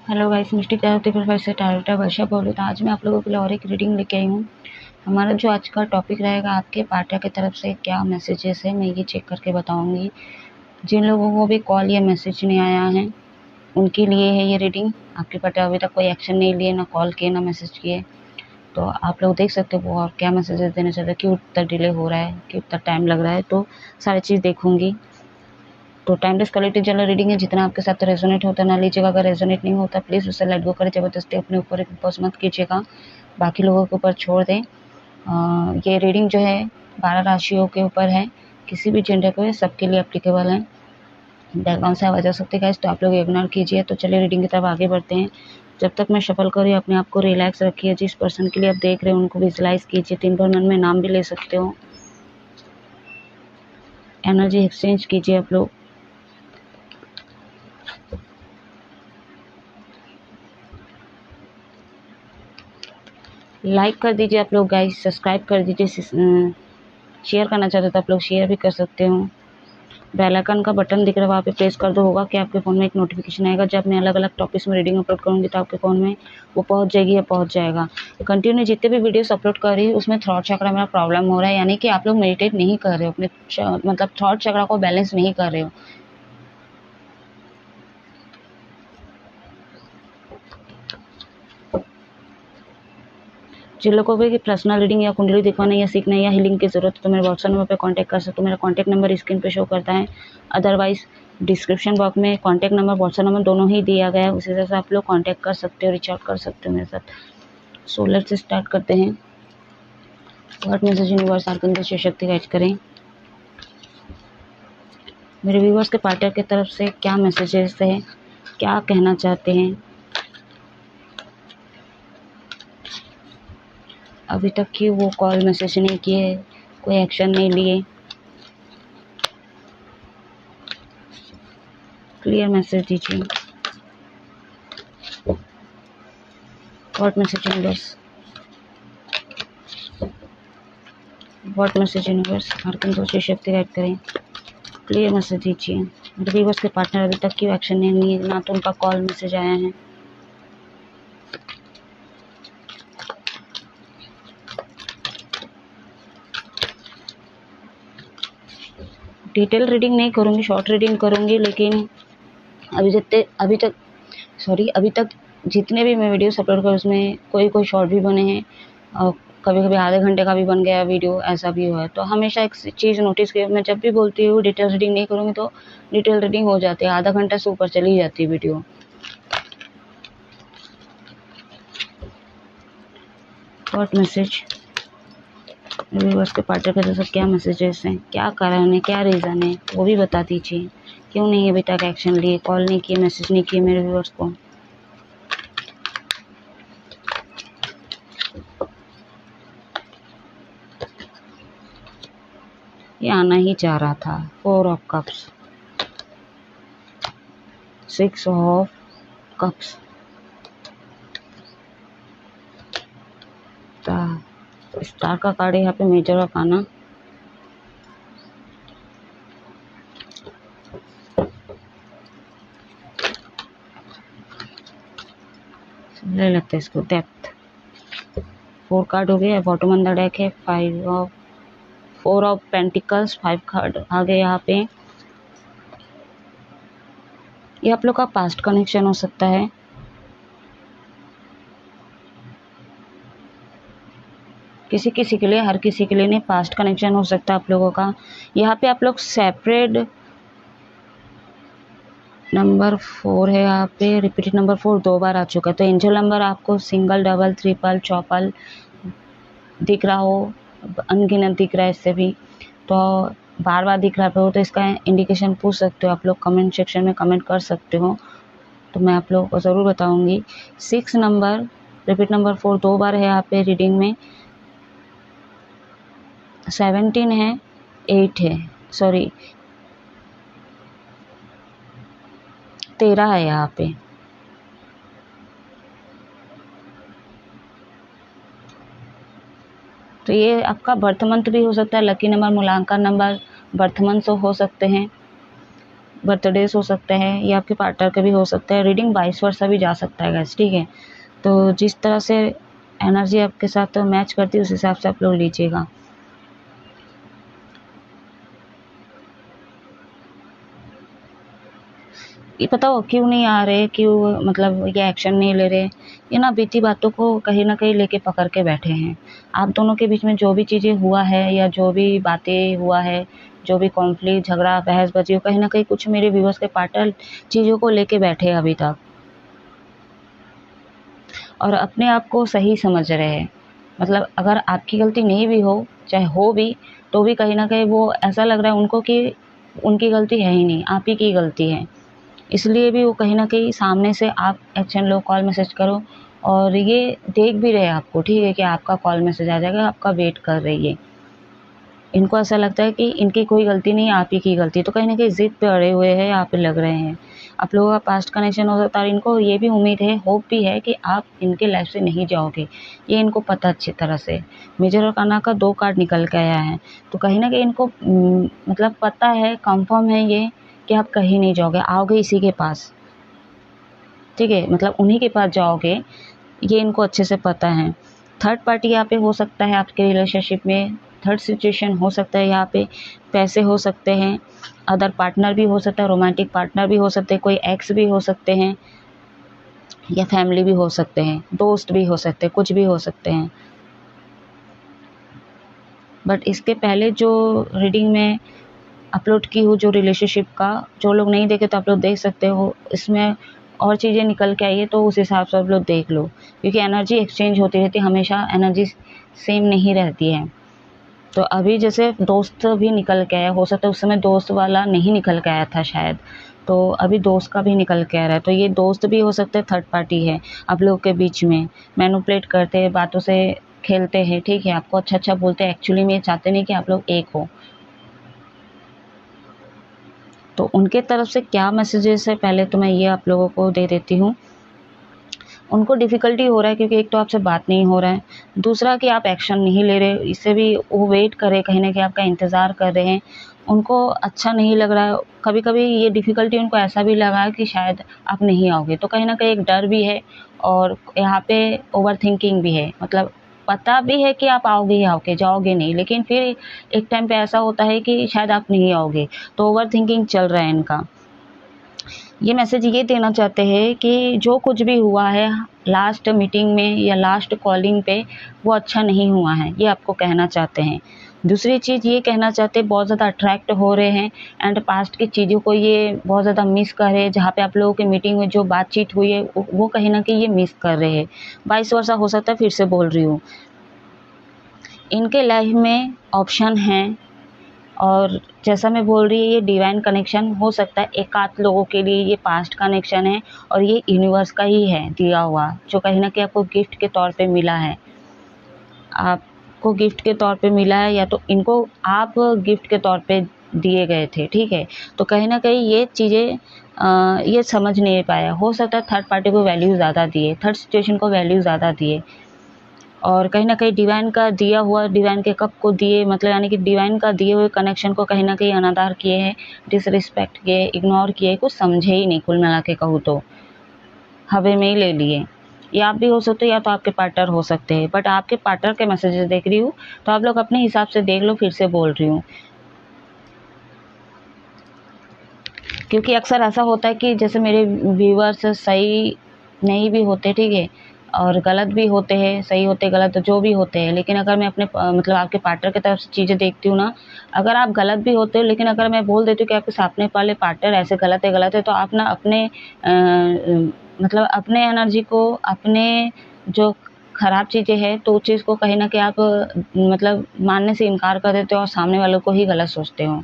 Hello guys, मिस्टी कहते professor से target वर्षा बोलो। तो आज मैं आप लोगों के लिए और एक रीडिंग लेके आई हूँ। हमारा जो आज का टॉपिक रहेगा, आपके पार्टनर की तरफ से क्या मैसेजेस है, मैं ये चेक करके बताऊंगी। जिन लोगों को भी कॉल या मैसेज नहीं आया है उनके लिए है ये रीडिंग। आपके पार्टनर अभी तक कोई एक्शन नहीं लिए, ना कॉल किए ना मैसेज किए, तो आप लोग देख सकते हो और क्या मैसेजेस देना चाहते हैं, क्यों इतना डिले हो रहा है, क्यों इतना टाइम लग रहा है, तो सारी चीज़ देखूंगी। तो टाइमलेस क्वालिटी जनरल रीडिंग है, जितना आपके साथ रेजोनेट होता है ना लीजिएगा, अगर रेजोनेट नहीं होता प्लीज़ उसे लेट गो करें, ज़बरदस्ती अपने ऊपर इम्पोज मत कीजिएगा, बाकी लोगों के ऊपर छोड़ दें। ये रीडिंग जो है 12 राशियों के ऊपर है, किसी भी जेंडर को सबके लिए एप्लीकेबल है। बैकग्राउंड से आवाज़ आ सकती है गाइस, तो आप लोग इग्नोर कीजिए। तो चलिए रीडिंग की तरफ आगे बढ़ते हैं। जब तक मैं शफल कर रही हूँ अपने आप को रिलैक्स रखिए। जिस पर्सन के लिए आप देख रहे हो उनको विजुलाइज कीजिए, 3 बार मन में नाम भी ले सकते हो। एनर्जी एक्सचेंज कीजिए आप लोग। लाइक कर दीजिए आप लोग गाइस, सब्सक्राइब कर दीजिए, शेयर करना चाहते हो तो आप लोग शेयर भी कर सकते हो। बेल आइकन का बटन दिख रहा है, वहाँ पे प्रेस कर दो, होगा कि आपके फ़ोन में एक नोटिफिकेशन आएगा जब मैं अलग अलग टॉपिक्स में रीडिंग अपलोड करूँगी, तो आपके फ़ोन में वो पहुँच जाएगी या पहुँच जाएगा। कंटिन्यू जितने भी वीडियोस अपलोड कर रही हूँ उसमें थॉट चक्र मेरा प्रॉब्लम हो रहा है, यानी कि आप लोग मेडिटेट नहीं कर रहे हो, अपने मतलब थॉट चक्र को बैलेंस नहीं कर रहे हो। जिन लोगों को भी पर्सनल रीडिंग या कुंडली दिखवाने या सीखने या हीलिंग की जरूरत है तो मेरे व्हाट्सएप नंबर पर कांटेक्ट कर सकते हो। मेरा कांटेक्ट नंबर स्क्रीन पे शो करता है, अदरवाइज डिस्क्रिप्शन बॉक्स में कांटेक्ट नंबर व्हाट्सएप नंबर दोनों ही दिया गया है, उसी तरह से आप लोग कांटेक्ट कर सकते हो, रिच आउट कर सकते हो मेरे साथ। सोलर से स्टार्ट करते हैं। व्हाट मैसेज यूनिवर्स आर्कन से शक्ति गाइड करें। मेरे व्यूवर्स के पार्टनर की तरफ से क्या मैसेजेस है, क्या कहना चाहते हैं। अभी तक की वो कॉल मैसेज नहीं किए, कोई एक्शन नहीं लिए, क्लियर मैसेज दीजिए। What message universe, what message universe Arkan से शक्ति गाइड करें, क्लियर मैसेज दीजिए। मेरे व्यूवर्स के पार्टनर अभी तक क्यों एक्शन नहीं लिए, ना तो उनका कॉल मैसेज आया है। डिटेल रीडिंग नहीं करूँगी, शॉर्ट रीडिंग करूँगी, लेकिन अभी तक जितने भी मैं वीडियोस अपलोड कर उसमें कोई शॉर्ट भी बने हैं और कभी कभी आधे घंटे का भी बन गया वीडियो, ऐसा भी हुआ है। तो हमेशा एक चीज़ नोटिस की, मैं जब भी बोलती हूँ डिटेल रीडिंग नहीं करूँगी तो डिटेल रीडिंग हो जाती है, आधा घंटा से ऊपर चली जाती है वीडियो। व्हाट मैसेज व्यूअर्स के पार्टनर के तरफ क्या मैसेजेस हैं, क्या कारण है, क्या रीज़न है, वो भी बता दीजिए। क्यों नहीं अभी तक एक्शन लिए, कॉल नहीं किए, मैसेज नहीं किए मेरे व्यूअर्स को। ये आना ही चाह रहा था। 4 of cups, 6 of cups, star का कार्ड है यहाँ पे, मेजर ऑफ आना, ले लगता है इसको, डेप्थ। 4 कार्ड हो गया, बॉटम ऑन द डेक है 4 ऑफ पेंटिकल्स, 5 कार्ड आ गए यहाँ पे। ये आप लोग का पास्ट कनेक्शन हो सकता है। किसी किसी के लिए, हर किसी के लिए नहीं, पास्ट कनेक्शन हो सकता है आप लोगों का। यहाँ पे आप लोग सेपरेट, नंबर 4 है यहाँ पे, रिपीटेड नंबर 4 2 बार आ चुका है। तो एंजल नंबर आपको सिंगल, डबल, ट्रिपल, चौपल दिख रहा हो, अनगिनत दिख रहा है, इससे भी तो बार बार दिख रहा हो तो इसका इंडिकेशन पूछ सकते हो आप लोग, कमेंट सेक्शन में कमेंट कर सकते हो, तो मैं आप लोगों को ज़रूर बताऊंगी। 6 नंबर, रिपीट नंबर 4 2 बार है यहाँ पे रीडिंग में। 17 है, 8 है, सॉरी 13 है यहाँ पे। तो ये आपका बर्थ मंथ भी हो सकता है, लकी नंबर, मूलांकन नंबर, बर्थ मंथ हो सकते हैं। बर्थडेज हो सकते हैं, ये आपके पार्टनर के भी हो सकता है। रीडिंग वाइस वर्सा भी जा सकता है गाइस, ठीक है। तो जिस तरह से एनर्जी आपके साथ मैच करती है उस हिसाब से आप लोग लीजिएगा। ये पता हो क्यों नहीं आ रहे, क्यों मतलब ये एक्शन नहीं ले रहे, ये ना बीती बातों को कहीं ना कहीं लेके पकड़ के बैठे हैं। आप दोनों के बीच में जो भी चीज़ें हुआ है या जो भी बातें हुआ है, जो भी कॉन्फ्लिक्ट, झगड़ा, बहसबाजी हो, कहीं ना कहीं कुछ मेरे व्यूअर्स के पार्टनर चीज़ों को लेके बैठे हैं अभी तक, और अपने आप को सही समझ रहे हैं। मतलब अगर आपकी गलती नहीं भी हो, चाहे हो भी, तो भी कहीं ना कहीं वो ऐसा लग रहा है उनको कि उनकी गलती है ही नहीं, आप ही की गलती है। इसलिए भी वो कहीं न कहीं सामने से आप एक्शन लो, कॉल मैसेज करो, और ये देख भी रहे हैं आपको, ठीक है, कि आपका कॉल मैसेज आ जाएगा, आपका वेट कर रही है। इनको ऐसा लगता है कि इनकी कोई गलती नहीं है, आप ही की गलती है। तो कहीं न कहीं ज़िद पे अड़े हुए हैं, आप पे लग रहे हैं। आप लोगों का पास्ट कनेक्शन हो सकता है, और इनको ये भी उम्मीद है, होप भी है कि आप इनके लाइफ से नहीं जाओगे। ये इनको पता अच्छी तरह से। मेजर आर्काना का 2 कार्ड निकल के आया है। तो कहीं न कहीं इनको मतलब पता है, कन्फर्म है ये कि आप कहीं नहीं जाओगे, आओगे इसी के पास, ठीक है, मतलब उन्हीं के पास जाओगे, ये इनको अच्छे से पता है। थर्ड पार्टी यहाँ पे हो सकता है आपके रिलेशनशिप में, थर्ड सिचुएशन हो सकता है यहाँ पे, पैसे हो सकते हैं, अदर पार्टनर भी हो सकता है, रोमांटिक पार्टनर भी हो सकते हैं, कोई एक्स भी हो सकते हैं, या फैमिली भी हो सकते हैं, दोस्त भी हो सकते हैं, कुछ भी हो सकते हैं। बट इसके पहले जो रीडिंग में अपलोड की हूँ, जो रिलेशनशिप का, जो लोग नहीं देखे तो आप लोग देख सकते हो, इसमें और चीज़ें निकल के आई है, तो उस हिसाब से आप लोग देख लो, क्योंकि एनर्जी एक्सचेंज होती रहती है, हमेशा एनर्जी सेम नहीं रहती है। तो अभी जैसे दोस्त भी निकल के आया, हो सकता है उस समय दोस्त वाला नहीं निकल के आया था शायद, तो अभी दोस्त का भी निकल के आ रहा है। तो ये दोस्त भी हो सकते हैं, थर्ड पार्टी है आप लोगों के बीच में, मैनिपुलेट करते हैं, बातों से खेलते हैं, ठीक है, आपको अच्छा अच्छा बोलते हैं, एक्चुअली में ये चाहते नहीं कि आप लोग एक हो। तो उनके तरफ से क्या मैसेजेस है, पहले तो मैं ये आप लोगों को दे देती हूँ। उनको डिफ़िकल्टी हो रहा है क्योंकि एक तो आपसे बात नहीं हो रहा है, दूसरा कि आप एक्शन नहीं ले रहे, इससे भी वो वेट कर रहे, कहीं न कहीं आपका इंतज़ार कर रहे हैं। उनको अच्छा नहीं लग रहा है, कभी-कभी ये डिफ़िकल्टी उनको ऐसा भी लगा है कि शायद आप नहीं आओगे, तो कहीं न कहीं एक डर भी है, और यहाँ पे ओवरथिंकिंग भी है। मतलब पता भी है कि आप आओगे ही आओगे, जाओगे नहीं, लेकिन फिर एक टाइम पे ऐसा होता है कि शायद आप नहीं आओगे, तो ओवरथिंकिंग चल रहा है इनका। ये मैसेज ये देना चाहते हैं कि जो कुछ भी हुआ है लास्ट मीटिंग में या लास्ट कॉलिंग पे, वो अच्छा नहीं हुआ है, ये आपको कहना चाहते हैं। दूसरी चीज़ ये कहना चाहते हैं, बहुत ज़्यादा अट्रैक्ट हो रहे हैं, एंड पास्ट की चीज़ों को ये बहुत ज़्यादा मिस कर रहे हैं, जहाँ पे आप लोगों की मीटिंग में जो बातचीत हुई है वो कहीं न कहीं ये मिस कर रहे हैं। वाइस वर्सा हो सकता है, फिर से बोल रही हूँ। इनके लाइफ में ऑप्शन हैं, और जैसा मैं बोल रही है, ये डिवाइन कनेक्शन हो सकता है एक आध लोगों के लिए, ये पास्ट कनेक्शन है, और ये यूनिवर्स का ही है दिया हुआ, जो कहीं ना कहीं आपको गिफ्ट के तौर पे मिला है, आपको गिफ्ट के तौर पे मिला है, या तो इनको आप गिफ्ट के तौर पे दिए गए थे, ठीक है। तो कहीं ना कहीं ये चीज़ें ये समझ नहीं पाया, हो सकता है थर्ड पार्टी को वैल्यू ज़्यादा दिए, थर्ड सिचुएशन को वैल्यू ज़्यादा दिए, और कहीं न कहीं डिवाइन का दिया हुआ, डिवाइन के कप को दिए, मतलब यानी कि डिवाइन का दिए हुए कनेक्शन को कहीं न कहीं अनादर किए हैं, डिसरिस्पेक्ट किए, इग्नोर किए, कुछ समझे ही नहीं, कुल मिला के कहूँ तो हवा में ही ले लिए। ये आप भी हो सकते हो, या तो आपके पार्टनर हो सकते हैं, बट आपके पार्टनर के मैसेजेस देख रही हूँ, तो आप लोग अपने हिसाब से देख लो, फिर से बोल रही हूँ। क्योंकि अक्सर ऐसा होता है कि जैसे मेरे व्यूअर्स सही नहीं भी होते, ठीक है, और गलत भी होते हैं, सही होते गलत जो भी होते हैं, लेकिन अगर मैं अपने मतलब आपके पार्टनर की तरफ से चीज़ें देखती हूँ ना, अगर आप गलत भी होते हो, लेकिन अगर मैं बोल देती हूँ कि आपके सामने वाले पार्टनर ऐसे गलत है, तो आप ना अपने मतलब अपने एनर्जी को, अपने जो खराब चीज़ें हैं, तो उस चीज़ को कहीं ना कहीं आप मतलब मानने से इनकार कर देते हो, और सामने वालों को ही गलत सोचते हो।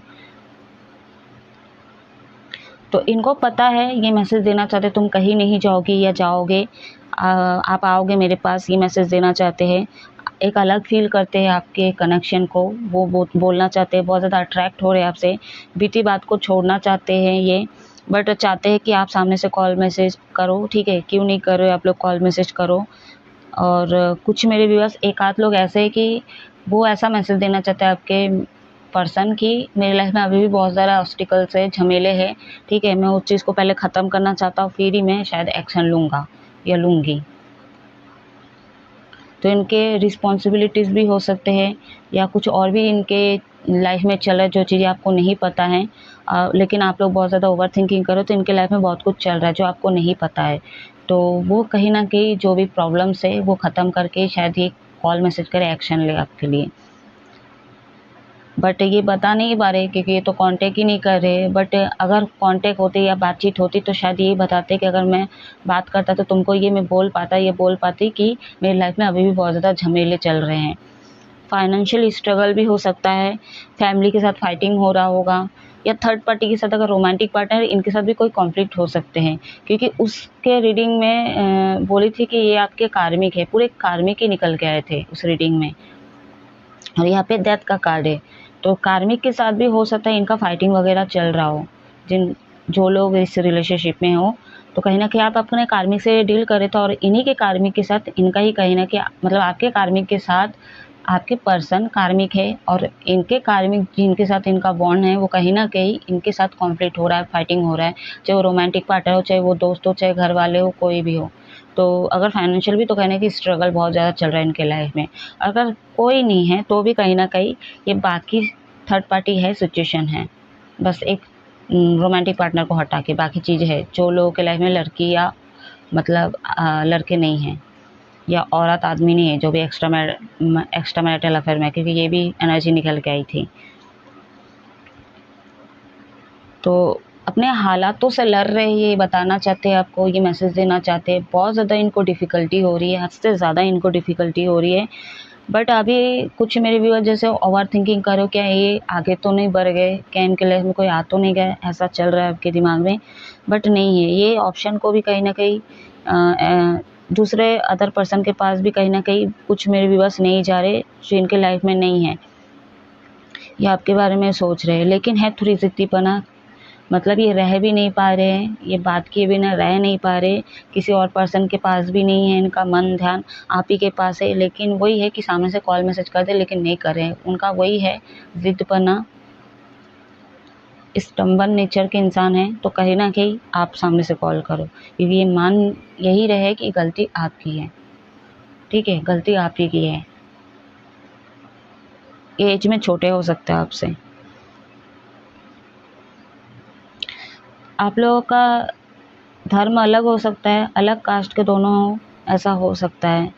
तो इनको पता है, ये मैसेज देना चाहते तुम कहीं नहीं जाओगी या जाओगे, आप आओगे मेरे पास, ये मैसेज देना चाहते हैं। एक अलग फील करते हैं आपके कनेक्शन को, वो बोलना चाहते हैं, बहुत ज़्यादा अट्रैक्ट हो रहे हैं आपसे, बीती बात को छोड़ना चाहते हैं ये, बट चाहते हैं कि आप सामने से कॉल मैसेज करो, ठीक है, क्यों नहीं कर रहे हो आप लोग, कॉल मैसेज करो। और कुछ मेरे व्यूअर्स एक आध लोग ऐसे हैं कि वो ऐसा मैसेज देना चाहते हैं आपके पर्सन की मेरी लाइफ में अभी भी बहुत ज़्यादा ऑब्स्टिकल्स है, झमेले हैं, ठीक है। मैं उस चीज़ को पहले ख़त्म करना चाहता हूँ, फिर ही मैं शायद एक्शन लूँगा या लूँगी। तो इनके रिस्पॉन्सिबिलिटीज़ भी हो सकते हैं या कुछ और भी इनके लाइफ में चल रहा है जो चीज़ें आपको नहीं पता है, लेकिन आप लोग बहुत ज़्यादा ओवर थिंकिंग करो तो इनके लाइफ में बहुत कुछ चल रहा है जो आपको नहीं पता है। तो वो कहीं ना कहीं जो भी प्रॉब्लम्स है वो ख़त्म करके शायद ये कॉल मैसेज करे, एक्शन ले आपके लिए। बट ये बता नहीं पा रहे क्योंकि ये तो कांटेक्ट ही नहीं कर रहे। बट अगर कांटेक्ट होते या बातचीत होती तो शायद यही बताते कि अगर मैं बात करता तो तुमको ये मैं बोल पाता, ये बोल पाती कि मेरी लाइफ में अभी भी बहुत ज़्यादा झमेले चल रहे हैं। फाइनेंशियल स्ट्रगल भी हो सकता है, फैमिली के साथ फाइटिंग हो रहा होगा, या थर्ड पार्टी के साथ अगर रोमांटिक पार्टनर इनके साथ भी कोई कॉन्फ्लिक्ट हो सकते हैं। क्योंकि उसके रीडिंग में बोली थी कि ये आपके कार्मिक है, पूरे कार्मिक ही निकल के आए थे उस रीडिंग में। और यहाँ पे डेथ का कार्ड है, तो कार्मिक के साथ भी हो सकता है इनका फाइटिंग वगैरह चल रहा हो। जो लोग इस रिलेशनशिप में हो तो कहीं ना कहीं आप अपने कार्मिक से डील करें तो, और इन्हीं के कार्मिक के साथ इनका ही कहीं ना कहीं मतलब आपके कार्मिक के साथ आपके पर्सन कार्मिक है और इनके कार्मिक जिनके साथ इनका बॉन्ड है वो कहीं ना कहीं इनके साथ कॉन्फ्लिक्ट हो रहा है, फाइटिंग हो रहा है, चाहे वो रोमांटिक पार्टनर हो, चाहे वो दोस्त हो, चाहे घर वाले हो, कोई भी हो। तो अगर फाइनेंशियल भी तो कहने की स्ट्रगल बहुत ज़्यादा चल रहा है इनके लाइफ में। अगर कोई नहीं है तो भी कहीं ना कहीं ये बाकी थर्ड पार्टी है, सिचुएशन है। बस एक रोमांटिक पार्टनर को हटा के बाकी चीज़ है। जो लोगों के लाइफ में लड़की या मतलब लड़के नहीं हैं या औरत आदमी नहीं है जो भी एक्स्ट्रा मैरिटल अफेयर में, क्योंकि ये भी एनर्जी निकल के आई थी। तो अपने हालातों से लड़ रहे हैं, ये बताना चाहते हैं आपको, ये मैसेज देना चाहते हैं। बहुत ज़्यादा इनको डिफ़िकल्टी हो रही है, हद से ज़्यादा इनको डिफ़िकल्टी हो रही है। बट अभी कुछ मेरे व्यूअर जैसे ओवर थिंकिंग करो, क्या ये आगे तो नहीं बढ़ गए, क्या इनके लाइफ में कोई आ तो नहीं गया, ऐसा चल रहा है आपके दिमाग में। बट नहीं है, ये ऑप्शन को भी कहीं ना कहीं दूसरे अदर पर्सन के पास भी कहीं ना कहीं कुछ मेरे व्यूअर्स नहीं जा रहे जो इनके लाइफ में नहीं है, ये आपके बारे में सोच रहे हैं। लेकिन है थोड़ी ज़िद्दीपना, मतलब ये रह भी नहीं पा रहे हैं, ये बात किए बिना रह नहीं पा रहे, किसी और पर्सन के पास भी नहीं है, इनका मन ध्यान आप ही के पास है। लेकिन वही है कि सामने से कॉल मैसेज कर दे लेकिन नहीं कर रहे हैं, उनका वही है ज़िद्दपना, स्टम्बन नेचर के इंसान है। तो कहीं ना कहीं आप सामने से कॉल करो, क्योंकि ये मान यही रहे कि गलती आपकी है, ठीक है, गलती आप ही की है। एज में छोटे हो सकते हैं आपसे, आप लोगों का धर्म अलग हो सकता है, अलग कास्ट के दोनों हो, ऐसा हो सकता है,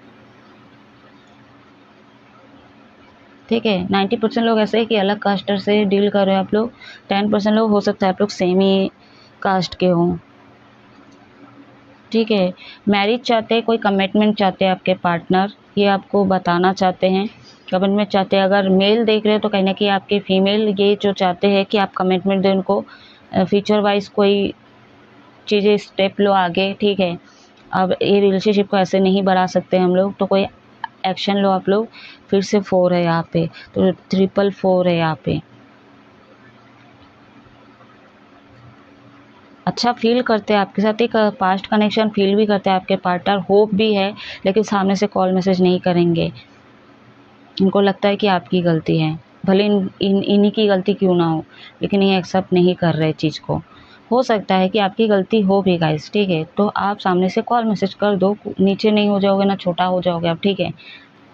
ठीक है। 90% लोग ऐसे है कि अलग कास्टर से डील कर रहे हो आप लोग, 10% लोग हो सकता है आप लोग सेम ही कास्ट के हों, ठीक है। मैरिज चाहते हैं, कोई कमिटमेंट चाहते हैं आपके पार्टनर, ये आपको बताना चाहते हैं, कमिटमेंट चाहते हैं। अगर मेल देख रहे हो तो कहीं ना कहीं आपके फीमेल ये जो चाहते हैं कि आप कमिटमेंट दें उनको, फ्यूचर वाइज कोई चीज़ें स्टेप लो आगे, ठीक है। अब ये रिलेशनशिप को ऐसे नहीं बढ़ा सकते हम लोग, तो कोई एक्शन लो आप लोग। फिर से 4 है यहाँ पे, तो 444 है यहाँ पे। अच्छा फील करते हैं आपके साथ, एक पास्ट कनेक्शन फील भी करते हैं आपके पार्टनर, होप भी है, लेकिन सामने से कॉल मैसेज नहीं करेंगे। इनको लगता है कि आपकी गलती है, भले इन्हीं की गलती क्यों ना हो, लेकिन ये एक्सेप्ट नहीं कर रहे चीज़ को। हो सकता है कि आपकी गलती हो भी गाइस, ठीक है, तो आप सामने से कॉल मैसेज कर दो, नीचे नहीं हो जाओगे ना छोटा हो जाओगे आप, ठीक है।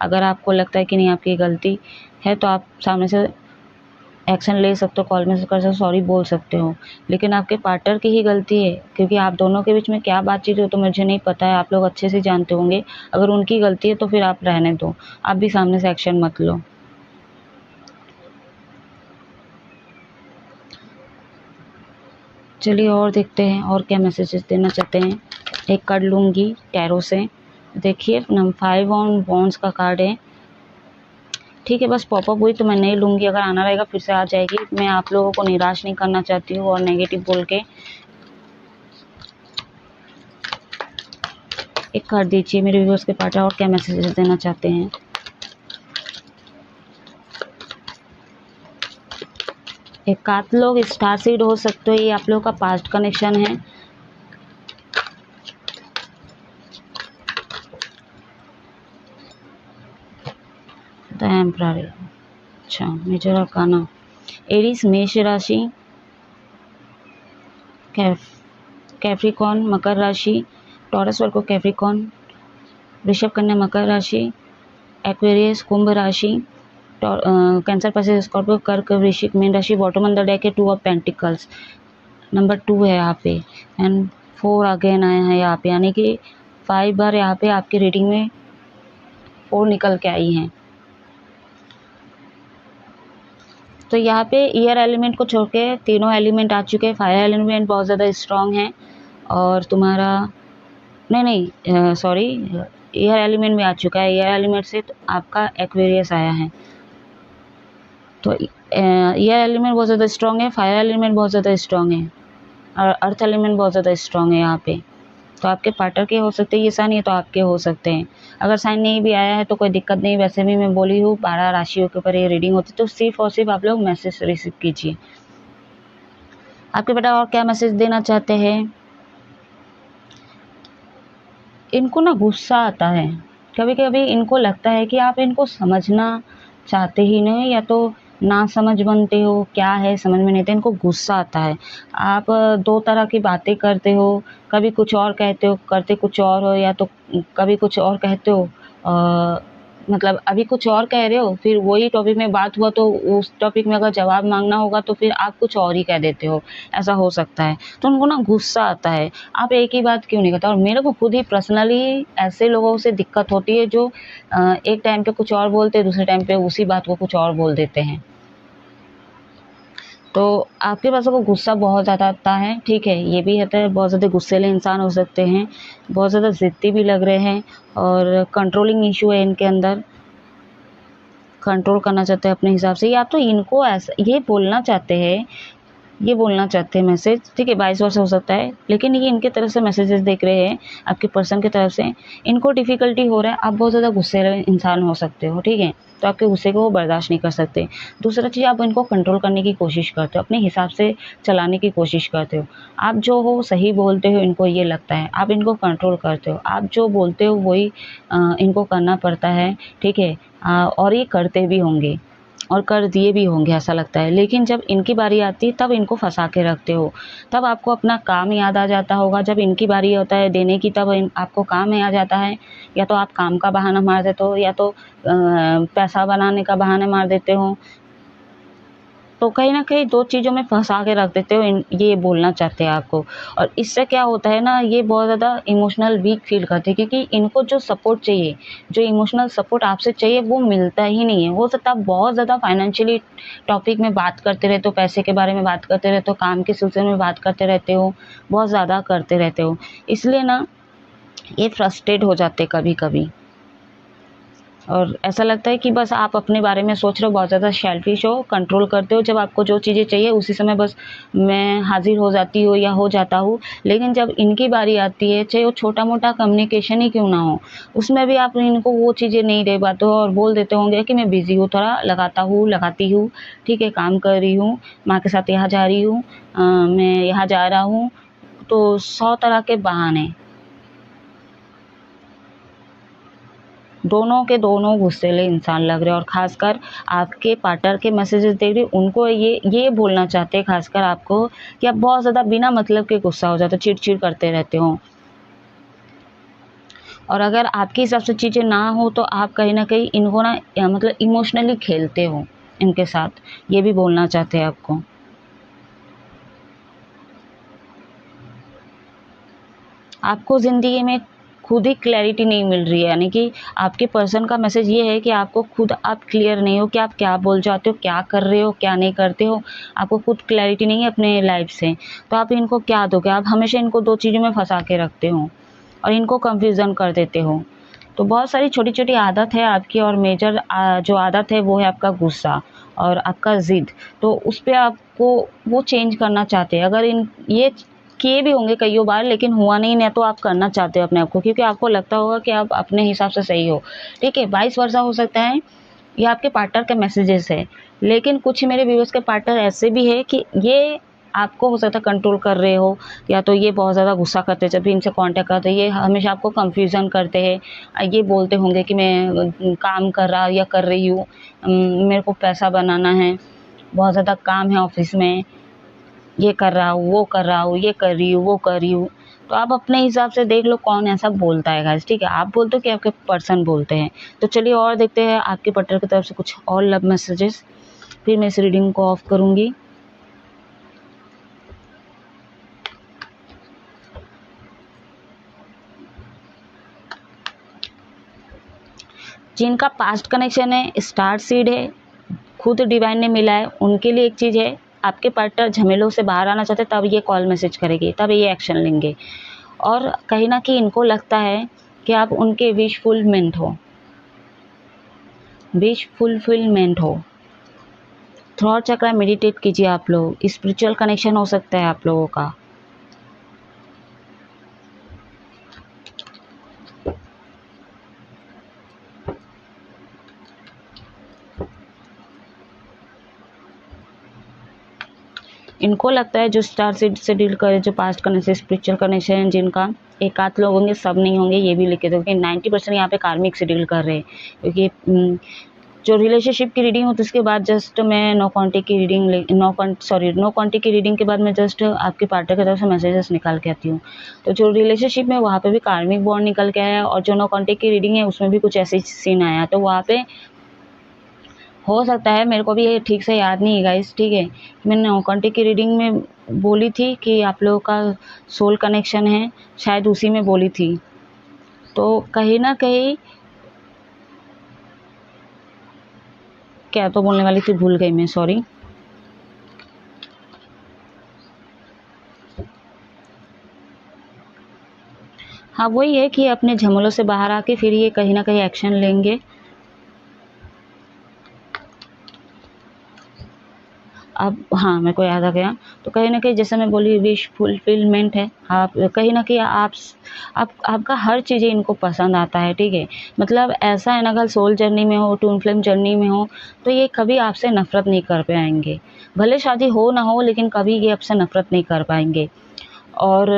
अगर आपको लगता है कि नहीं आपकी गलती है तो आप सामने से एक्शन ले सकते हो, कॉल मैसेज कर सकते हो, सॉरी बोल सकते हो। लेकिन आपके पार्टनर की ही गलती है, क्योंकि आप दोनों के बीच में क्या बातचीत हो तो मुझे नहीं पता है, आप लोग अच्छे से जानते होंगे। अगर उनकी गलती है तो फिर आप रहने दो, आप भी सामने से एक्शन मत लो। चलिए और देखते हैं और क्या मैसेजेस देना चाहते हैं। एक कार्ड लूँगी टैरो से, देखिए 5 ऑन वॉन्ड्स का कार्ड है, ठीक है। बस पॉपअप हुई तो मैं नहीं लूँगी, अगर आना रहेगा फिर से आ जाएगी। मैं आप लोगों को निराश नहीं करना चाहती हूँ और नेगेटिव बोल के। एक कार्ड दीजिए मेरे व्यूअर्स के पार्टनर और क्या मैसेजेस देना चाहते हैं। एक आध लोग स्टार सीड हो सकते हो, ये आप लोगों का पास्ट कनेक्शन है। द एम्परर, अच्छा मेजर आर्काना, एरीज मेष राशि, कैप्रिकॉर्न मकर राशि, टॉरस वर्गो कैप्रिकॉर्न, वृषभ कन्या मकर राशि, एक्वेरियस कुंभ राशि, कैंसर पैसेज स्कॉर्पियो कर्क वृश्चिक मीन राशि। बॉटम ऑन द डेक है 2 ऑफ पेंटिकल्स, नंबर 2 है यहाँ पे, एंड 4 अगेन आया है यहाँ पे, यानी कि 5 बार यहाँ पे आपकी रीडिंग में 4 निकल के आई हैं। तो यहाँ पे ईयर एलिमेंट को छोड़ के तीनों एलिमेंट आ चुके हैं। फायर एलिमेंट बहुत ज़्यादा स्ट्रांग है, और तुम्हारा सॉरी, ईयर एलिमेंट में आ चुका है। ईयर एलिमेंट से तो आपका एक्वेरियस आया है। तो ईयर एलिमेंट बहुत ज़्यादा स्ट्रांग है, फायर एलिमेंट बहुत ज़्यादा स्ट्रांग है, और अर्थ एलिमेंट बहुत ज़्यादा स्ट्रांग है यहाँ पे। तो आपके पार्टनर के हो सकते हैं ये साइन, ये तो आपके हो सकते हैं। अगर साइन नहीं भी आया है तो कोई दिक्कत नहीं, वैसे भी मैं बोली हूँ 12 राशियों के ऊपर ये रीडिंग होती है, तो सिर्फ और सिर्फ आप लोग मैसेज रिसीव कीजिए। आपके बेटा और क्या मैसेज देना चाहते हैं? इनको ना गुस्सा आता है, कभी कभी इनको लगता है कि आप इनको समझना चाहते ही नहीं, या तो ना समझ बनते हो, क्या है समझ में नहीं आता, इनको गुस्सा आता है। आप 2 तरह की बातें करते हो, कभी कुछ और कहते हो, करते कुछ और हो, या तो कभी कुछ और कहते हो, मतलब अभी कुछ और कह रहे हो, फिर वही टॉपिक में बात हुआ तो उस टॉपिक में अगर जवाब मांगना होगा तो फिर आप कुछ और ही कह देते हो, ऐसा हो सकता है। तो उनको ना गुस्सा आता है, आप एक ही बात क्यों नहीं करते। और मेरे को खुद ही पर्सनली ऐसे लोगों से दिक्कत होती है जो एक टाइम पे कुछ और बोलते हैं, दूसरे टाइम पे उसी बात को कुछ और बोल देते हैं। तो आपके पास को गुस्सा बहुत ज़्यादा आता है, ठीक है, ये भी होता है, बहुत ज़्यादा गुस्सेले इंसान हो सकते हैं, बहुत ज़्यादा ज़िद्दी भी लग रहे हैं, और कंट्रोलिंग इशू है इनके अंदर, कंट्रोल करना चाहते हैं अपने हिसाब से, या तो इनको ऐसा ये बोलना चाहते हैं मैसेज, ठीक है, 22 वर्ष हो सकता है, लेकिन ये इनके तरफ से मैसेजेस देख रहे हैं आपके पर्सन की तरफ से, इनको डिफ़िकल्टी हो रहा है, आप बहुत ज़्यादा गुस्से इंसान हो सकते हो, ठीक है, तो आपके गुस्से को वो बर्दाश्त नहीं कर सकते। दूसरा चीज़, आप इनको कंट्रोल करने की कोशिश करते हो, अपने हिसाब से चलाने की कोशिश करते हो, आप जो हो सही बोलते हो, इनको ये लगता है, आप इनको कंट्रोल करते हो, आप जो बोलते हो वही इनको करना पड़ता है, ठीक है, और ये करते भी होंगे और कर दिए भी होंगे ऐसा लगता है। लेकिन जब इनकी बारी आती है तब इनको फंसा के रखते हो, तब आपको अपना काम याद आ जाता होगा। जब इनकी बारी होता है देने की तब आपको काम याद आ जाता है, या तो आप काम का बहाना मार देते हो, या तो पैसा बनाने का बहाना मार देते हो। तो कहीं ना कहीं 2 चीज़ों में फंसा के रख देते हो, ये बोलना चाहते हैं आपको। और इससे क्या होता है ना, ये बहुत ज़्यादा इमोशनल वीक फील करते हैं, क्योंकि इनको जो सपोर्ट चाहिए, जो इमोशनल सपोर्ट आपसे चाहिए वो मिलता ही नहीं है। हो सकता है बहुत ज़्यादा फाइनेंशियली टॉपिक में बात करते रहते हो, पैसे के बारे में बात करते रहते हो, काम के सिलसिले में बात करते रहते हो, बहुत ज़्यादा करते रहते हो, इसलिए ना ये फ्रस्ट्रेट हो जाते कभी कभी, और ऐसा लगता है कि बस आप अपने बारे में सोच रहे हो, बहुत ज़्यादा सेल्फिश हो, कंट्रोल करते हो। जब आपको जो चीज़ें चाहिए उसी समय बस मैं हाजिर हो जाती हूँ या हो जाता हूँ, लेकिन जब इनकी बारी आती है, चाहे वो छोटा मोटा कम्युनिकेशन ही क्यों ना हो, उसमें भी आप इनको वो चीज़ें नहीं दे पाते हो, और बोल देते होंगे कि मैं बिज़ी हूँ, थोड़ा लगाती हूँ, ठीक है, काम कर रही हूँ, माँ के साथ यहाँ जा रही हूँ, मैं यहाँ जा रहा हूँ, तो 100 तरह के बहाने। दोनों के दोनों गुस्सेले इंसान लग रहे हैं, और खासकर आपके पार्टनर के मैसेजेस देख रही उनको ये बोलना चाहते हैं खासकर आपको कि आप बहुत ज़्यादा बिना मतलब के गुस्सा हो जाते हो, चिड़चिड़ करते रहते हो, और अगर आपके हिसाब से चीज़ें ना हो तो आप कहीं ना कहीं इनको ना मतलब इमोशनली खेलते हो इनके साथ, ये भी बोलना चाहते हैं आपको। आपको ज़िंदगी में खुद ही क्लैरिटी नहीं मिल रही है, यानी कि आपके पर्सन का मैसेज ये है कि आपको खुद आप क्लियर नहीं हो कि आप क्या बोल जाते हो, क्या कर रहे हो, क्या नहीं करते हो, आपको खुद क्लैरिटी नहीं है अपने लाइफ से। तो आप इनको क्या दोगे? आप हमेशा इनको 2 चीज़ों में फंसा के रखते हो और इनको कंफ्यूजन कर देते हो। तो बहुत सारी छोटी छोटी आदत है आपकी, और मेजर जो आदत है वो है आपका गुस्सा और आपका ज़िद। तो उस पर आपको वो चेंज करना चाहते हैं। अगर ये किए भी होंगे कईयों बार, लेकिन हुआ नहीं तो आप करना चाहते हो अपने आप को, क्योंकि आपको लगता होगा कि आप अपने हिसाब से सही हो, ठीक है। 22 वर्षा हो सकता है, ये आपके पार्टनर के मैसेजेस है। लेकिन कुछ मेरे व्यूअर्स के पार्टनर ऐसे भी है कि ये आपको हो सकता है कंट्रोल कर रहे हो, या तो ये बहुत ज़्यादा गुस्सा करते हैं जब भी इनसे कांटेक्ट करते हैं, ये हमेशा आपको कंफ्यूजन करते हैं। ये बोलते होंगे कि मैं काम कर रहा या कर रही हूँ, मेरे को पैसा बनाना है, बहुत ज़्यादा काम है ऑफिस में, ये कर रहा हूँ, वो कर रहा हूँ, ये कर रही हूँ, वो कर रही हूँ। तो आप अपने हिसाब से देख लो कौन ऐसा बोलता है गाइस, ठीक है। आप बोलते हो कि आपके पर्सन बोलते हैं। तो चलिए और देखते हैं आपके पार्टनर की तरफ से कुछ और लव मैसेजेस। फिर मैं इस रीडिंग को ऑफ करूँगी। जिनका पास्ट कनेक्शन है, स्टार सीड है, खुद डिवाइन ने मिला है, उनके लिए एक चीज़ है, आपके पार्टनर झमेलों से बाहर आना चाहते तब ये कॉल मैसेज करेगी, तब ये एक्शन लेंगे। और कहीं ना कहीं इनको लगता है कि आप उनके विश फुलफिलमेंट हो। थ्रॉट चक्र मेडिटेट कीजिए आप लोग, स्पिरिचुअल कनेक्शन हो सकता है आप लोगों का। इनको लगता है जो स्टार सीड से डील करे, जो पास्ट कनेक्शन, स्पिरिचुअल कनेक्शन है जिनका, एक आध लोग होंगे, सब नहीं होंगे, ये भी लिखे थे, क्योंकि 90% यहाँ पे कार्मिक से डील कर रहे हैं। क्योंकि जो रिलेशनशिप की रीडिंग होती है उसके बाद जस्ट मैं नो कांटेक्ट की रीडिंग के बाद मैं जस्ट आपके पार्टनर की तरफ से मैसेजेस निकाल के आती हूँ। तो जो रिलेशनशिप में वहाँ पे भी कार्मिक बॉन्ड निकल के आया, और जो नो कांटेक्ट की रीडिंग है उसमें भी कुछ ऐसे सीन आया। तो वहाँ पे हो सकता है, मेरे को भी ये ठीक से याद नहीं है गाइस, ठीक है। मैंने नो कांटेक्ट की रीडिंग में बोली थी कि आप लोगों का सोल कनेक्शन है, शायद उसी में बोली थी। तो कहीं ना कहीं क्या तो बोलने वाली थी, भूल गई मैं, सॉरी। हाँ, वही है कि अपने झमेलों से बाहर आके फिर ये कहीं ना कहीं एक्शन लेंगे। अब हाँ, मेरे को याद आ गया। तो कहीं ना कहीं जैसे मैं बोली, विश फुलफिलमेंट है। आप कहीं ना कहीं आपका हर चीज़ें इनको पसंद आता है, ठीक है। मतलब ऐसा है ना, अगर सोल जर्नी में हो, टून फ्लेम जर्नी में हो, तो ये कभी आपसे नफरत नहीं कर पाएंगे। भले शादी हो ना हो, लेकिन कभी ये आपसे नफरत नहीं कर पाएंगे। और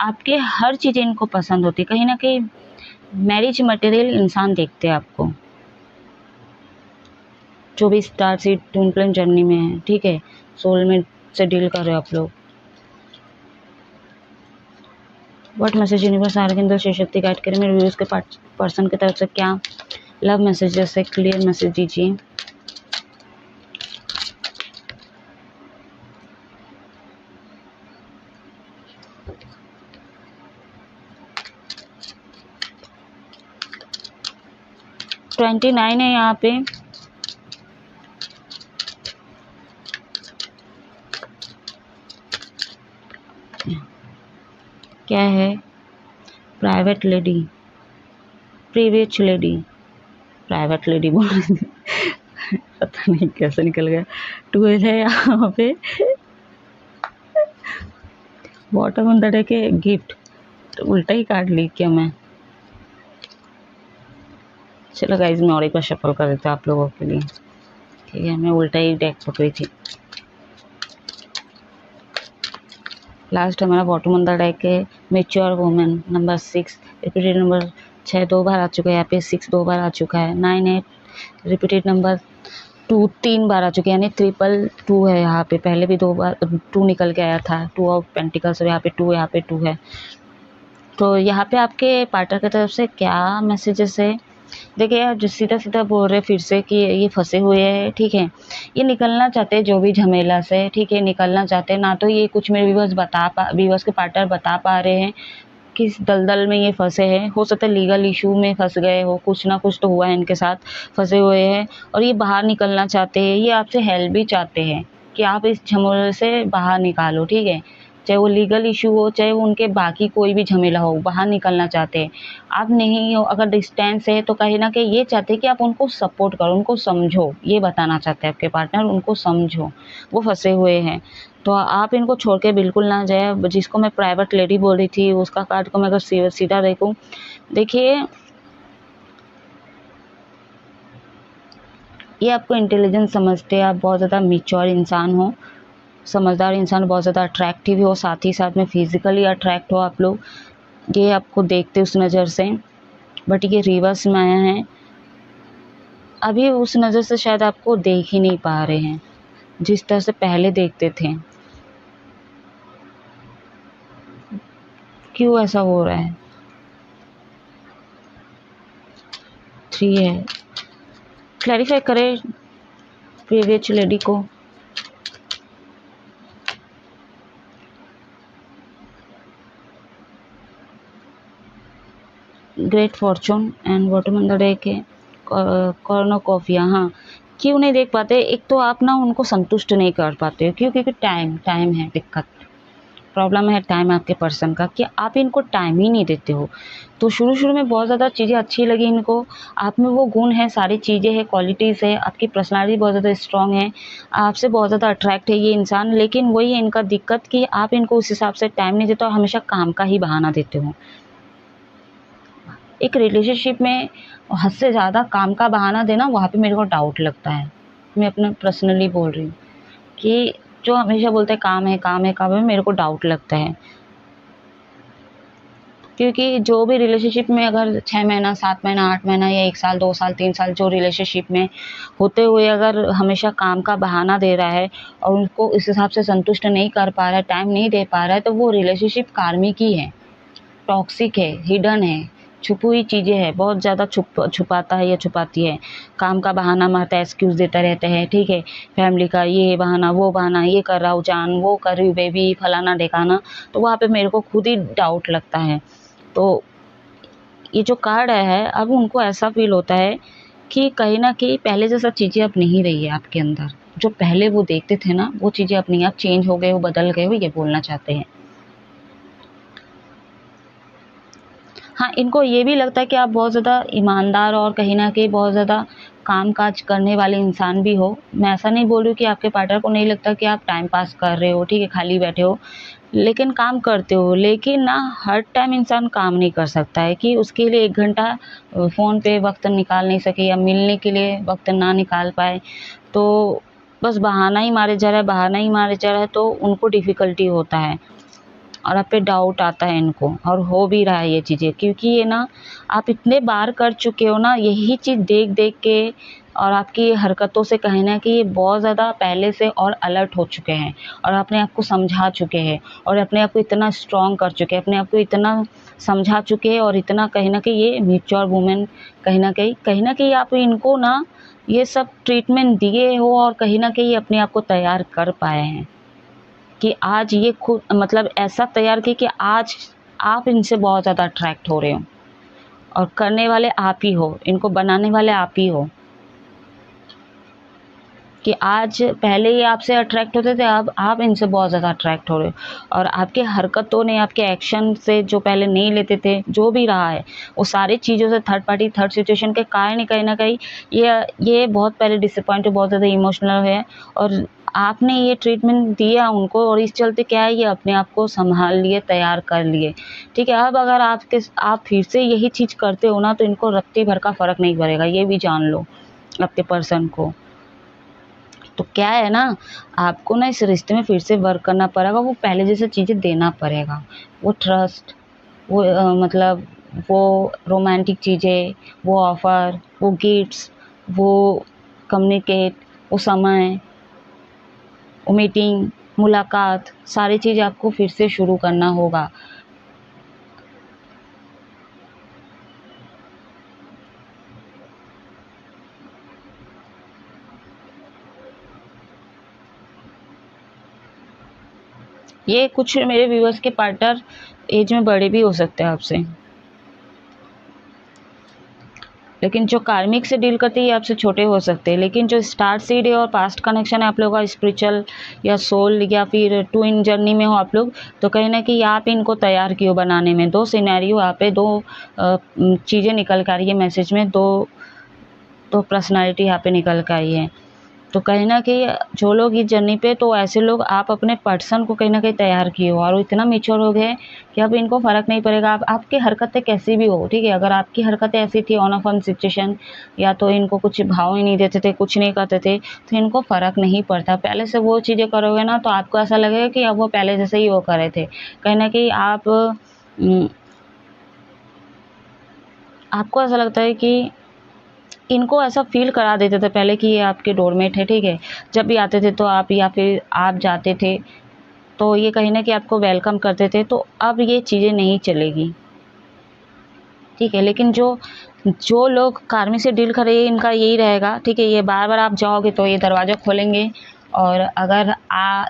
आपके हर चीज़ें इनको पसंद होती, कहीं ना कहीं मैरिज मटेरियल इंसान देखते हैं आपको, जो भी star seed twin flame journey में है, ठीक है। सोलमेट से डील कर रहे हो आप लोग। What message universe archangel Shiv Shakti guide करें मेरे व्यूअर्स के पर्सन की तरफ से, क्या लव मैसेजेस है, क्लियर मैसेज दीजिए। ट्वेंटी 29 है यहाँ पे। क्या है, private lady, previous lady, private lady बोल रही थी पता नहीं कैसे निकल गया। 12 है यहाँ पे। बॉटम ऑन द डेक है गिफ्ट, तो उल्टा ही काट ली क्या मैं। चलो गाइज, मैं और एक बार शफल कर देता हूँ आप लोगों के लिए, ठीक है। मैं उल्टा ही डेक पकड़ी थी। लास्ट हमारा बॉटम ऑन द डेक है mature women, number 6, repeated number 6 2 बार आ चुका है यहाँ पे, 6 2 बार आ चुका है, 9 है, रिपीटेड नंबर 2 3 बार आ चुके हैं, यानी 222 है यहाँ पे। पहले भी 2 बार 2 निकल के आया था, 2 ऑफ पेंटिकल्स, यहाँ पे 2, यहाँ पे 2 है। तो यहाँ पे आपके पार्टनर की तरफ से क्या मैसेजेस है, देखिए यार, जो सीधा सीधा बोल रहे फिर से कि ये फंसे हुए हैं, ठीक है। ये निकलना चाहते हैं जो भी झमेला से, ठीक है, निकलना चाहते हैं ना। तो ये कुछ मेरे व्यूअर्स के पार्टनर बता पा रहे हैं किस दलदल में ये फंसे हैं। हो सकता है लीगल इशू में फंस गए हो, कुछ ना कुछ तो हुआ है इनके साथ, फंसे हुए हैं और ये बाहर निकलना चाहते हैं। ये आपसे हेल्प भी चाहते हैं कि आप इस झमेले से बाहर निकालो, ठीक है। चाहे वो लीगल इशू हो, चाहे वो उनके बाकी कोई भी झमेला हो, बाहर निकलना चाहते हैं। आप नहीं हो, अगर डिस्टेंस है तो कहीं ना कहीं ये चाहते हैं कि आप उनको सपोर्ट करो, उनको समझो, ये बताना चाहते हैं आपके पार्टनर, उनको समझो, वो फंसे हुए हैं। तो आप इनको छोड़ के बिल्कुल ना जाए। जिसको मैं प्राइवेट लेडी बोल रही थी, उसका कार्ड को मैं अगर सीधा देखूं, देखिए ये आपको इंटेलिजेंट समझते हैं, आप बहुत ज़्यादा मैच्योर इंसान हो, समझदार इंसान, बहुत ज़्यादा अट्रैक्टिव हो, साथ ही साथ में फिजिकली अट्रैक्ट हो आप लोग, ये आपको देखते उस नज़र से। बट ये रिवर्स में आया है, अभी उस नज़र से शायद आपको देख ही नहीं पा रहे हैं। जिस तरह से पहले देखते थे। क्यों ऐसा हो रहा है? 3 है। क्लैरिफाई करें प्रीवियस लेडी को। Great Fortune and bottom on the day के कॉर्नोकॉफिया। हाँ, क्यों नहीं देख पाते? एक तो आप ना उनको संतुष्ट नहीं कर पाते हो। क्यों? क्योंकि टाइम है दिक्कत, प्रॉब्लम है टाइम आपके पर्सन का, कि आप इनको टाइम ही नहीं देते हो। तो शुरू में बहुत ज़्यादा चीज़ें अच्छी लगी इनको, आप में वो गुण है, सारी चीज़ें हैं, क्वालिटीज़ है, आपकी पर्सनालिटी बहुत ज़्यादा स्ट्रांग है, आपसे बहुत ज़्यादा अट्रैक्ट है ये इंसान। लेकिन वही है इनका दिक्कत कि आप इनको उस हिसाब से टाइम नहीं देते और हमेशा काम का ही बहाना देते हो। एक रिलेशनशिप में हद से ज़्यादा काम का बहाना देना, वहाँ पे मेरे को डाउट लगता है। मैं अपना पर्सनली बोल रही हूँ कि जो हमेशा बोलते हैं काम है काम है काम है, मेरे को डाउट लगता है। क्योंकि जो भी रिलेशनशिप में अगर 6 महीना 7 महीना 8 महीना या 1 साल 2 साल 3 साल जो रिलेशनशिप में होते हुए अगर हमेशा काम का बहाना दे रहा है और उनको इस हिसाब से संतुष्ट नहीं कर पा रहा है, टाइम नहीं दे पा रहा है, तो वो रिलेशनशिप कार्मिक ही है, टॉक्सिक है, हिडन है, छुपी हुई चीज़ें हैं, बहुत ज़्यादा छुपाता है या छुपाती है। काम का बहाना मारता है, एक्सक्यूज़ देता रहता है, ठीक है, फैमिली का ये बहाना वो बहाना, ये कर रहा हूँ जान, वो कर रही हूँ बेबी, फलाना ढिकाना। तो वहाँ पे मेरे को खुद ही डाउट लगता है। तो ये जो कार्ड है, अब उनको ऐसा फील होता है कि कहीं न कहीं पहले जैसा चीज़ें अब नहीं रही है आपके अंदर। जो पहले वो देखते थे ना, वो चीज़ें अब नहीं, आप चेंज हो गए हो, बदल गए हो, ये बोलना चाहते हैं। हाँ, इनको ये भी लगता है कि आप बहुत ज़्यादा ईमानदार और कहीं न कहीं बहुत ज़्यादा काम-काज करने वाले इंसान भी हो। मैं ऐसा नहीं बोल रही हूँ कि आपके पार्टनर को नहीं लगता कि आप टाइम पास कर रहे हो, ठीक है, खाली बैठे हो, लेकिन काम करते हो। लेकिन ना हर टाइम इंसान काम नहीं कर सकता है कि उसके लिए 1 घंटा फ़ोन पे वक़्त निकाल नहीं सके या मिलने के लिए वक़्त ना निकाल पाए, तो बस बहाना ही मारे जा रहा है, बहाना ही मारे जा रहा है, तो उनको डिफ़िकल्टी होता है। और आप पे डाउट आता है इनको, और हो भी रहा है ये चीज़ें, क्योंकि ये ना आप इतने बार कर चुके हो ना यही चीज़ देख देख के, और आपकी हरकतों से कहीं ना कहीं ये बहुत ज़्यादा पहले से और अलर्ट हो चुके हैं, और अपने आप को समझा चुके हैं, और अपने आप को इतना स्ट्रॉन्ग कर चुके हैं, अपने आप को इतना समझा चुके हैं, और इतना कहीं ना कहीं ये मैच्योर वुमेन कहीं ना कहीं आप इनको ना ये सब ट्रीटमेंट दिए हो, और कहीं ना कहीं अपने आप को तैयार कर पाए हैं कि आज ये खुद मतलब ऐसा तैयार की कि आज आप इनसे बहुत ज़्यादा अट्रैक्ट हो रहे हो, और करने वाले आप ही हो, इनको बनाने वाले आप ही हो। कि आज पहले ये आपसे अट्रैक्ट होते थे, अब आप इनसे बहुत ज़्यादा अट्रैक्ट हो रहे हो, और आपके हरकतों ने, आपके एक्शन से जो पहले नहीं लेते थे, जो भी रहा है वो सारी चीज़ों से, थर्ड पार्टी थर्ड सिचुएशन के कारण ही कहीं ना कहीं ये बहुत पहले डिसअपॉइंट, बहुत ज़्यादा इमोशनल है, और आपने ये ट्रीटमेंट दिया उनको, और इस चलते क्या है, ये अपने आप को संभाल लिए, तैयार कर लिए, ठीक है। अब अगर आप फिर से यही चीज़ करते हो ना, तो इनको रत्ती भर का फ़र्क नहीं पड़ेगा, ये भी जान लो आपके पर्सन को। तो क्या है ना, आपको ना इस रिश्ते में फिर से वर्क करना पड़ेगा, वो पहले जैसे चीज़ें देना पड़ेगा, वो ट्रस्ट, वो मतलब वो रोमांटिक चीज़ें, वो ऑफ़र, वो गिफ्ट्स, वो कम्युनिकेट, वो समय, वो मीटिंग, मुलाकात, सारी चीज़ आपको फिर से शुरू करना होगा। ये कुछ मेरे व्यूअर्स के पार्टनर एज में बड़े भी हो सकते हैं आपसे, लेकिन जो कार्मिक से डील करते हैं ये आपसे छोटे हो सकते हैं। लेकिन जो स्टार सीड है और पास्ट कनेक्शन है आप लोगों का, स्पिरिचुअल या सोल या फिर ट्विन जर्नी में हो आप लोग, तो कहीं ना कहीं आप इनको तैयार किए बनाने में। 2 सिनेरियो यहाँ पे, 2 चीज़ें निकल कर आई है मैसेज में, दो पर्सनालिटी यहाँ पे निकल कर आई है। तो कहीं न कहीं जो लोग इस जर्नी पे, तो ऐसे लोग आप अपने पर्सन को कहीं न कहीं तैयार किए हो, और वो इतना मैच्योर हो गए कि अब इनको फ़र्क नहीं पड़ेगा। आप आपकी हरकतें कैसी भी हो, ठीक है, अगर आपकी हरकतें ऐसी थी ऑन ऑफ ऑन सिचुएशन, या तो इनको कुछ भाव ही नहीं देते थे, कुछ नहीं करते थे, तो इनको फ़र्क नहीं पड़ता। पहले से वो चीज़ें करोगे ना, तो आपको ऐसा लगेगा कि अब वो पहले जैसे ही वो कर रहे थे। कहीं न कहीं आपको ऐसा लगता है कि इनको ऐसा फील करा देते थे पहले कि ये आपके डोरमेट है, ठीक है। जब भी आते थे तो आप या फिर आप जाते थे तो ये कहीं ना कि आपको वेलकम करते थे। तो अब ये चीज़ें नहीं चलेगी, ठीक है। लेकिन जो जो लोग कार्मी से डील कर रहे हैं इनका यही रहेगा, ठीक है। ये बार बार आप जाओगे तो ये दरवाज़ा खोलेंगे, और अगर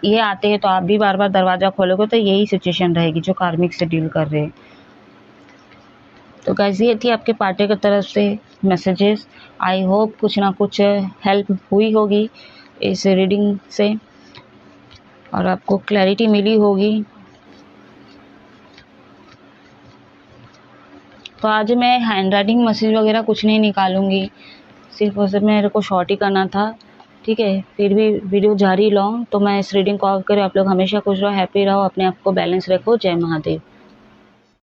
ये आते हैं तो आप भी बार बार दरवाज़ा खोलोगे, तो यही सिचुएशन रहेगी जो कार्मिक से डील कर रहे हैं। तो गाइस ये थी आपके पार्टी की तरफ से मैसेजेस। आई होप कुछ ना कुछ हेल्प हुई होगी इस रीडिंग से और आपको क्लैरिटी मिली होगी। तो आज मैं हैंड राइटिंग मैसेज वगैरह कुछ नहीं निकालूंगी, सिर्फ और सिर्फ मेरे को शॉर्ट ही करना था, ठीक है। फिर भी वीडियो जारी लाऊं तो मैं इस रीडिंग को ऑफ करें। आप लोग हमेशा खुश रहो, हैप्पी रहो, अपने आप को बैलेंस रखो। जय महादेव।